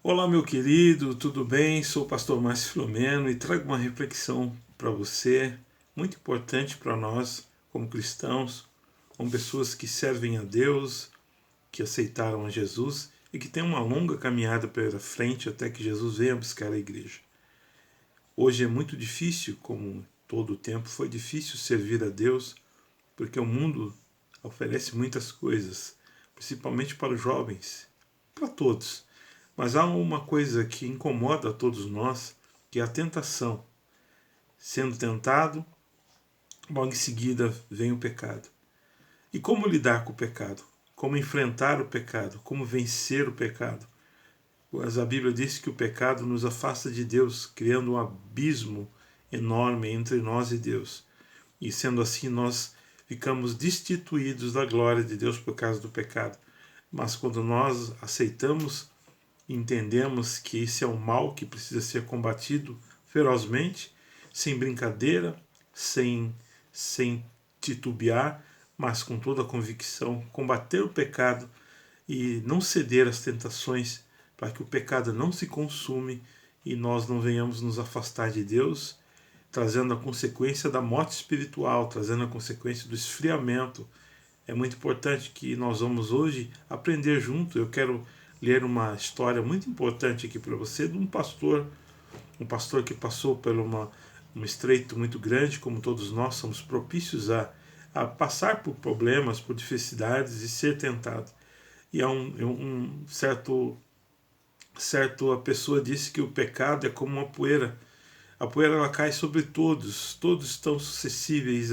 Olá, meu querido, tudo bem? Sou o pastor Márcio Filomeno e trago uma reflexão para você, muito importante para nós, como cristãos, como pessoas que servem a Deus, que aceitaram a Jesus e que têm uma longa caminhada pela frente até que Jesus venha buscar a igreja. Hoje é muito difícil, como todo o tempo foi difícil servir a Deus, porque o mundo oferece muitas coisas, principalmente para os jovens, para todos. Mas há uma coisa que incomoda a todos nós, que é a tentação. Sendo tentado, logo em seguida vem o pecado. E como lidar com o pecado? Como enfrentar o pecado? Como vencer o pecado? Pois a Bíblia diz que o pecado nos afasta de Deus, criando um abismo enorme entre nós e Deus. E sendo assim, nós ficamos destituídos da glória de Deus por causa do pecado. Mas quando nós aceitamos, entendemos que esse é um mal que precisa ser combatido ferozmente, sem brincadeira, sem titubear, mas com toda a convicção, combater o pecado e não ceder às tentações, para que o pecado não se consume e nós não venhamos nos afastar de Deus, trazendo a consequência da morte espiritual, trazendo a consequência do esfriamento. É muito importante que nós vamos hoje aprender junto. Eu quero ler uma história muito importante aqui para você de um pastor que passou por um estreito muito grande, como todos nós somos propícios a passar por problemas, por dificuldades e ser tentado. E a pessoa disse que o pecado é como uma poeira. A poeira ela cai sobre todos, todos estão suscetíveis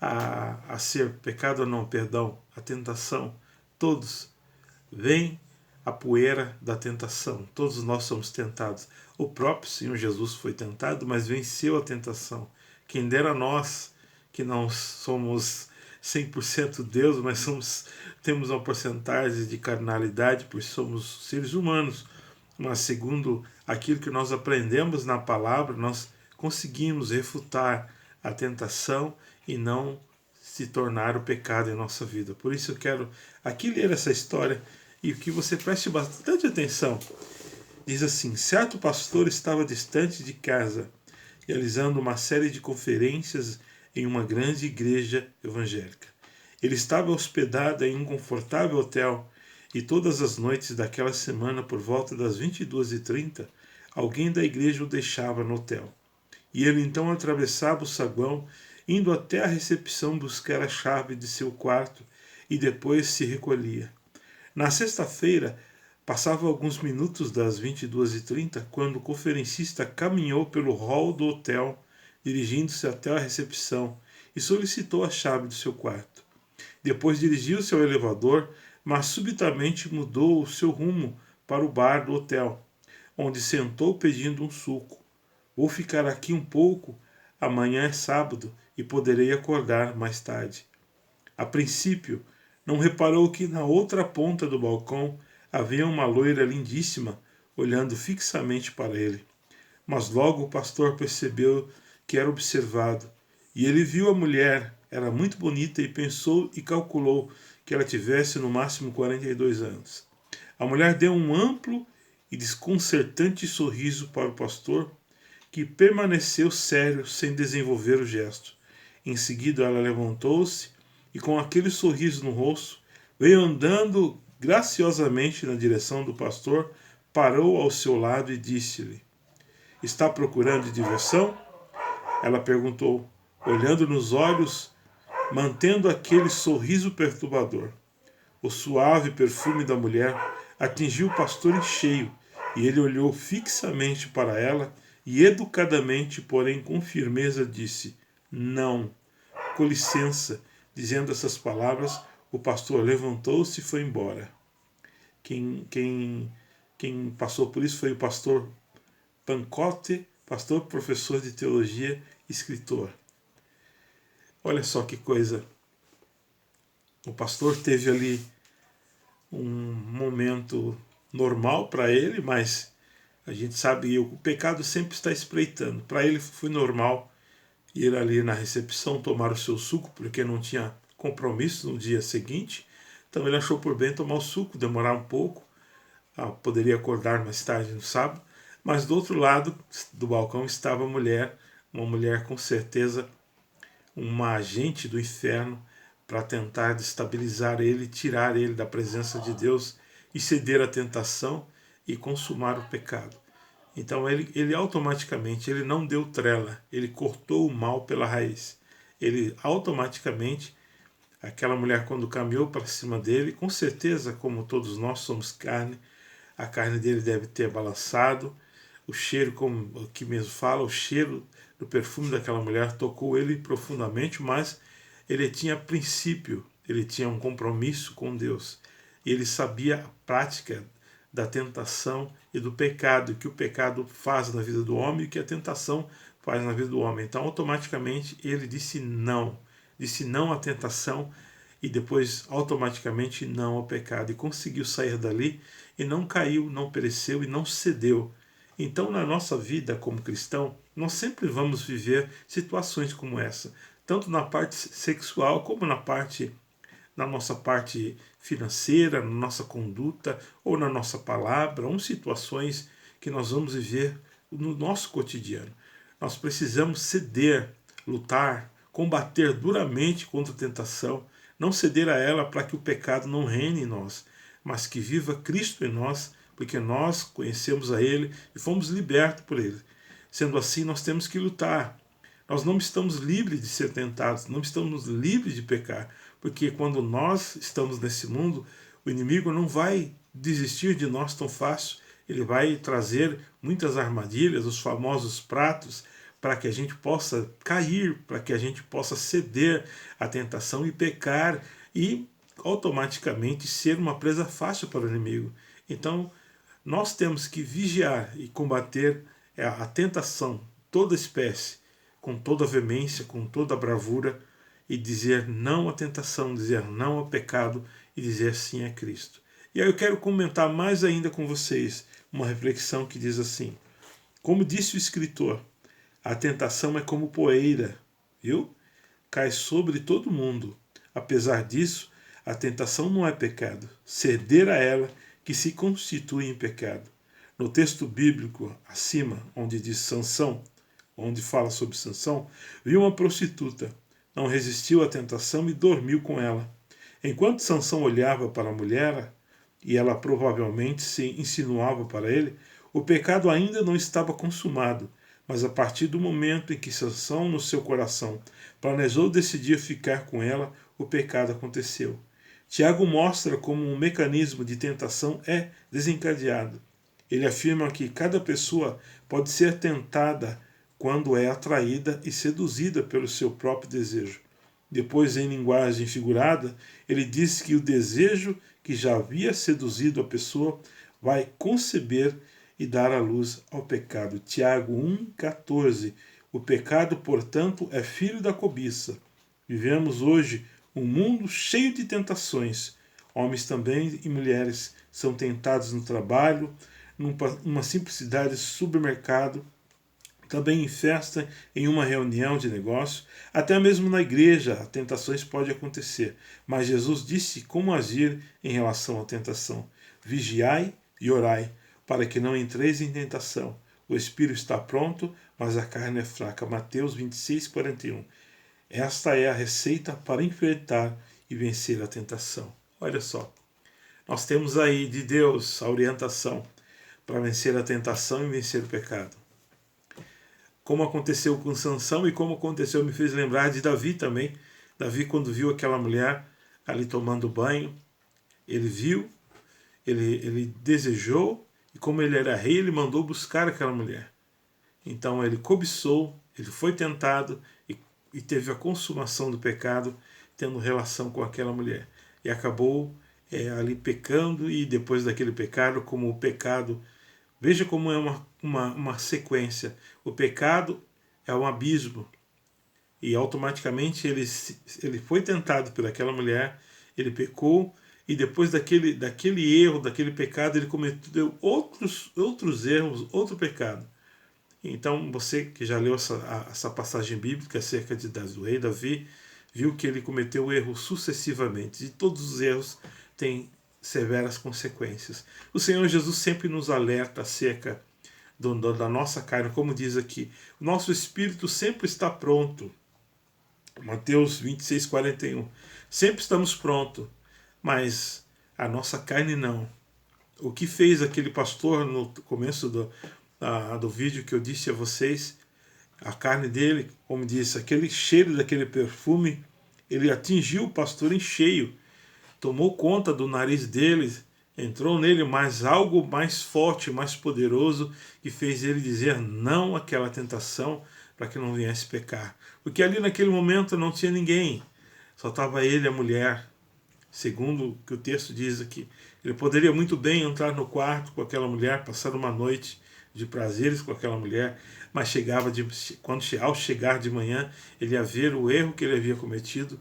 a ser pecado ou não, perdão, a tentação, todos. Vem a poeira da tentação, todos nós somos tentados. O próprio Senhor Jesus foi tentado, mas venceu a tentação. Quem dera nós, que não somos 100% Deus, mas temos uma porcentagem de carnalidade, pois somos seres humanos, mas segundo aquilo que nós aprendemos na palavra, nós conseguimos refutar a tentação e não se tornar o pecado em nossa vida. Por isso eu quero aqui ler essa história e que você preste bastante atenção. Diz assim: certo pastor estava distante de casa, realizando uma série de conferências em uma grande igreja evangélica. Ele estava hospedado em um confortável hotel e todas as noites daquela semana, por volta das 22h30, alguém da igreja o deixava no hotel. E ele então atravessava o saguão, indo até a recepção buscar a chave de seu quarto e depois se recolhia. Na sexta-feira, passava alguns minutos das 22h30 quando o conferencista caminhou pelo hall do hotel, dirigindo-se até a recepção, e solicitou a chave do seu quarto. Depois dirigiu-se ao elevador, mas subitamente mudou o seu rumo para o bar do hotel, onde sentou pedindo um suco. Vou ficar aqui um pouco, amanhã é sábado e poderei acordar mais tarde. A princípio, não reparou que na outra ponta do balcão havia uma loira lindíssima olhando fixamente para ele. Mas logo o pastor percebeu que era observado, e ele viu a mulher, era muito bonita, e pensou e calculou que ela tivesse no máximo 42 anos. A mulher deu um amplo e desconcertante sorriso para o pastor, que permaneceu sério sem desenvolver o gesto. Em seguida ela levantou-se e, com aquele sorriso no rosto, veio andando graciosamente na direção do pastor, parou ao seu lado e disse-lhe: Está procurando diversão? Ela perguntou, olhando nos olhos, mantendo aquele sorriso perturbador. O suave perfume da mulher atingiu o pastor em cheio, e ele olhou fixamente para ela e educadamente, porém com firmeza, disse: Não. Com licença. Dizendo essas palavras, o pastor levantou-se e foi embora. Quem passou por isso foi o pastor Pancote, pastor, professor de teologia, escritor. Olha só que coisa. O pastor teve ali um momento normal para ele, mas a gente sabe que o pecado sempre está espreitando. Para ele foi normal ir ali na recepção tomar o seu suco, porque não tinha compromisso no dia seguinte. Então ele achou por bem tomar o suco, demorar um pouco, poderia acordar mais tarde no sábado, mas do outro lado do balcão estava a mulher, uma mulher com certeza uma agente do inferno para tentar destabilizar ele, tirar ele da presença de Deus e ceder à tentação e consumar o pecado. Então ele automaticamente, ele não deu trela, ele cortou o mal pela raiz. Ele automaticamente, aquela mulher quando caminhou para cima dele, com certeza, como todos nós somos carne, a carne dele deve ter balançado, o cheiro, como aqui mesmo fala, o cheiro do perfume daquela mulher tocou ele profundamente, mas ele tinha princípio, ele tinha um compromisso com Deus. E ele sabia a prática da tentação e do pecado, o que o pecado faz na vida do homem e o que a tentação faz na vida do homem. Então, automaticamente, ele disse não à tentação e depois, automaticamente, não ao pecado. E conseguiu sair dali e não caiu, não pereceu e não cedeu. Então, na nossa vida como cristão, nós sempre vamos viver situações como essa, tanto na parte sexual como na nossa parte financeira, na nossa conduta ou na nossa palavra, ou situações que nós vamos viver no nosso cotidiano. Nós precisamos ceder, lutar, combater duramente contra a tentação, não ceder a ela para que o pecado não reine em nós, mas que viva Cristo em nós, porque nós conhecemos a Ele e fomos libertos por Ele. Sendo assim, nós temos que lutar. Nós não estamos livres de ser tentados, não estamos livres de pecar, porque quando nós estamos nesse mundo, o inimigo não vai desistir de nós tão fácil. Ele vai trazer muitas armadilhas, os famosos pratos, para que a gente possa cair, para que a gente possa ceder à tentação e pecar e automaticamente ser uma presa fácil para o inimigo. Então, nós temos que vigiar e combater a tentação, toda espécie, com toda a veemência, com toda a bravura, e dizer não à tentação, dizer não ao pecado e dizer sim a Cristo. E aí eu quero comentar mais ainda com vocês uma reflexão que diz assim: como disse o escritor, a tentação é como poeira, viu? Cai sobre todo mundo. Apesar disso, a tentação não é pecado. Ceder a ela que se constitui em pecado. No texto bíblico acima, onde diz Sansão, onde fala sobre Sansão, viu uma prostituta, não resistiu à tentação e dormiu com ela. Enquanto Sansão olhava para a mulher, e ela provavelmente se insinuava para ele, o pecado ainda não estava consumado, mas a partir do momento em que Sansão, no seu coração, planejou decidir ficar com ela, o pecado aconteceu. Tiago mostra como um mecanismo de tentação é desencadeado. Ele afirma que cada pessoa pode ser tentada quando é atraída e seduzida pelo seu próprio desejo. Depois, em linguagem figurada, ele diz que o desejo que já havia seduzido a pessoa vai conceber e dar à luz ao pecado. Tiago 1,14. O pecado, portanto, é filho da cobiça. Vivemos hoje um mundo cheio de tentações. Homens também e mulheres são tentados no trabalho, numa simplicidade de supermercado, também em festa, em uma reunião de negócio, até mesmo na igreja, tentações podem acontecer. Mas Jesus disse como agir em relação à tentação. Vigiai e orai, para que não entreis em tentação. O espírito está pronto, mas a carne é fraca. Mateus 26:41. Esta é a receita para enfrentar e vencer a tentação. Olha só, nós temos aí de Deus a orientação para vencer a tentação e vencer o pecado. Como aconteceu com Sansão e como aconteceu, me fez lembrar de Davi também. Davi, quando viu aquela mulher ali tomando banho, ele viu, ele desejou, e como ele era rei, ele mandou buscar aquela mulher. Então ele cobiçou, ele foi tentado e teve a consumação do pecado, tendo relação com aquela mulher. E acabou ali pecando, e depois daquele pecado, como o pecado... Veja como é uma sequência. O pecado é um abismo. E automaticamente ele foi tentado por aquela mulher, ele pecou, e depois daquele erro, daquele pecado, ele cometeu outros erros, outro pecado. Então você que já leu essa passagem bíblica acerca do rei Davi, viu que ele cometeu erros sucessivamente. E todos os erros têm severas consequências. O Senhor Jesus sempre nos alerta acerca da nossa carne, como diz aqui. O nosso espírito sempre está pronto. Mateus 26, 41. Sempre estamos prontos, mas a nossa carne não. O que fez aquele pastor no começo do vídeo que eu disse a vocês, a carne dele, como disse, aquele cheiro daquele perfume, ele atingiu o pastor em cheio, tomou conta do nariz dele, entrou nele, mas algo mais forte, mais poderoso, que fez ele dizer não àquela tentação, para que não viesse pecar. Porque ali naquele momento não tinha ninguém, só estava ele e a mulher, segundo o que o texto diz aqui. Ele poderia muito bem entrar no quarto com aquela mulher, passar uma noite de prazeres com aquela mulher, mas ao chegar de manhã, ele ia ver o erro que ele havia cometido,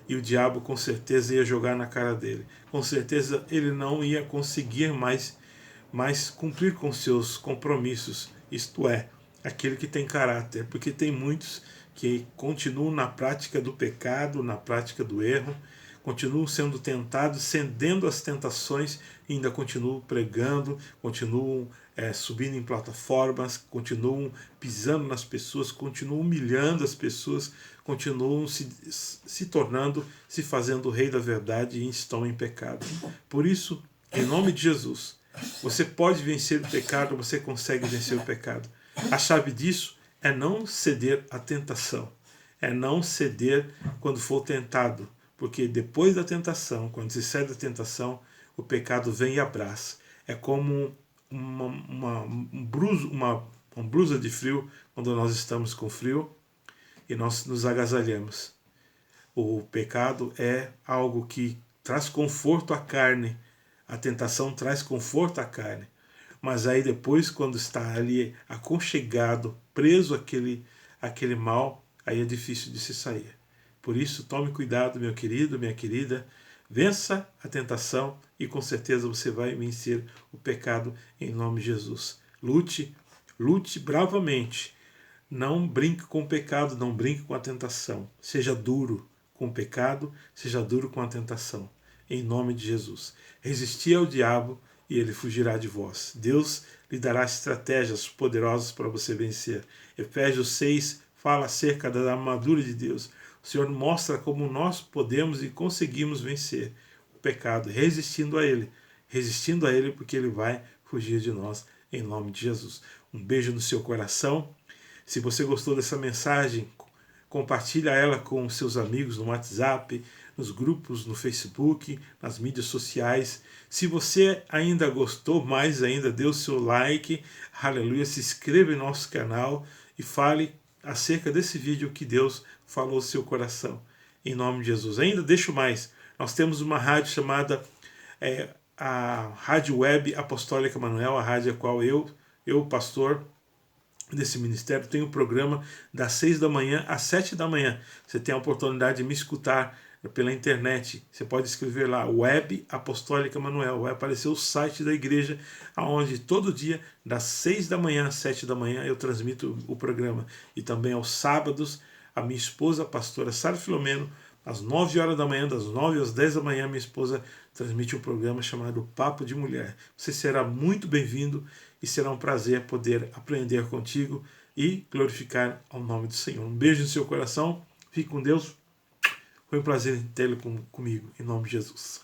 e o diabo com certeza ia jogar na cara dele. Com certeza ele não ia conseguir mais cumprir com seus compromissos, isto é, aquele que tem caráter, porque tem muitos que continuam na prática do pecado, na prática do erro, continuam sendo tentados, cedendo às tentações, e ainda continuam pregando, continuam subindo em plataformas, continuam pisando nas pessoas, continuam humilhando as pessoas, continuam se tornando, se fazendo o rei da verdade e estão em pecado. Por isso, em nome de Jesus, você pode vencer o pecado, você consegue vencer o pecado. A chave disso é não ceder à tentação, é não ceder quando for tentado, porque depois da tentação, quando se cede à tentação, o pecado vem e abraça. É como uma blusa de frio, quando nós estamos com frio e nós nos agasalhamos. O pecado é algo que traz conforto à carne, a tentação traz conforto à carne, mas aí depois, quando está ali aconchegado, preso àquele mal, aí é difícil de se sair. Por isso, tome cuidado, meu querido, minha querida, vença a tentação e com certeza você vai vencer o pecado em nome de Jesus. Lute bravamente. Não brinque com o pecado, não brinque com a tentação. Seja duro com o pecado, seja duro com a tentação. Em nome de Jesus. Resisti ao diabo e ele fugirá de vós. Deus lhe dará estratégias poderosas para você vencer. Efésios 6 fala acerca da armadura de Deus. O Senhor mostra como nós podemos e conseguimos vencer o pecado, resistindo a Ele, porque Ele vai fugir de nós, em nome de Jesus. Um beijo no seu coração. Se você gostou dessa mensagem, compartilha ela com seus amigos no WhatsApp, nos grupos, no Facebook, nas mídias sociais. Se você ainda gostou, mais ainda, dê o seu like, aleluia, se inscreva em nosso canal e fale acerca desse vídeo que Deus falou ao seu coração, em nome de Jesus. Ainda deixo mais, nós temos uma rádio chamada a Rádio Web Apostólica Emanuel, a rádio a qual eu pastor desse ministério, tenho um programa das 6 da manhã às 7 da manhã. Você tem a oportunidade de me escutar pela internet. Você pode escrever lá, Web Apostólica Emanuel. Vai aparecer o site da igreja, onde todo dia, das 6 da manhã às 7 da manhã, eu transmito o programa. E também aos sábados, a minha esposa, a pastora Sara Filomeno, às 9 horas da manhã, das 9 às 10 da manhã, minha esposa transmite um programa chamado Papo de Mulher. Você será muito bem-vindo e será um prazer poder aprender contigo e glorificar ao nome do Senhor. Um beijo no seu coração, fique com Deus. Foi um prazer tê-lo comigo, em nome de Jesus.